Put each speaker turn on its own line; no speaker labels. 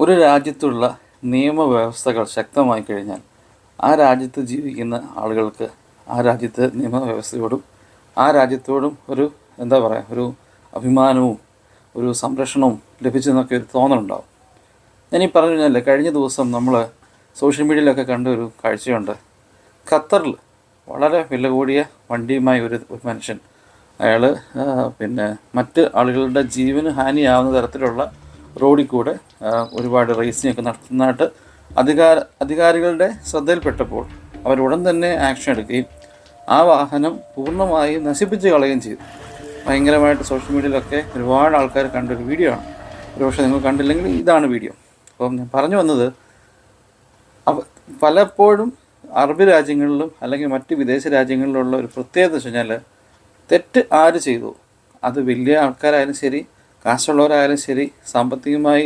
ഒരു രാജ്യത്തുള്ള നിയമവ്യവസ്ഥകൾ ശക്തമായി കഴിഞ്ഞാൽ ആ രാജ്യത്ത് ജീവിക്കുന്ന ആളുകൾക്ക് ആ രാജ്യത്തെ നിയമവ്യവസ്ഥയോടും ആ രാജ്യത്തോടും ഒരു ഒരു അഭിമാനവും ഒരു സംരക്ഷണവും ലഭിച്ചെന്നൊക്കെ ഒരു തോന്നലുണ്ടാവും. ഞാനീ പറഞ്ഞു കഴിഞ്ഞാൽ കഴിഞ്ഞ ദിവസം നമ്മൾ സോഷ്യൽ മീഡിയയിലൊക്കെ കണ്ട ഒരു കാഴ്ചയുണ്ട്. ഖത്തറിൽ വളരെ വില കൂടിയ വണ്ടിയുമായി ഒരു മനുഷ്യൻ അയാൾ മറ്റ് ആളുകളുടെ ജീവന് ഹാനിയാവുന്ന തരത്തിലുള്ള റോഡിൽ കൂടെ ഒരുപാട് റേസിങ്ങൊക്കെ നടത്തുന്നതായിട്ട് അധികാരികളുടെ ശ്രദ്ധയിൽപ്പെട്ടപ്പോൾ അവരുടൻ തന്നെ ആക്ഷൻ എടുക്കുകയും ആ വാഹനം പൂർണ്ണമായും നശിപ്പിച്ച് കളയുകയും ചെയ്തു. ഭയങ്കരമായിട്ട് സോഷ്യൽ മീഡിയയിലൊക്കെ ഒരുപാട് ആൾക്കാർ കണ്ടൊരു വീഡിയോ ആണ്. ഒരുപക്ഷെ നിങ്ങൾ കണ്ടില്ലെങ്കിൽ ഇതാണ് വീഡിയോ. അപ്പം ഞാൻ പറഞ്ഞു വന്നത്, പലപ്പോഴും അറബ് രാജ്യങ്ങളിലും അല്ലെങ്കിൽ മറ്റ് വിദേശ രാജ്യങ്ങളിലുള്ള ഒരു പ്രത്യേകത വെച്ച് കഴിഞ്ഞാൽ, തെറ്റ് ആര് ചെയ്തു, അത് വലിയ ആൾക്കാരായാലും ശരി, കാശുള്ളവരായാലും ശരി, സാമ്പത്തികമായി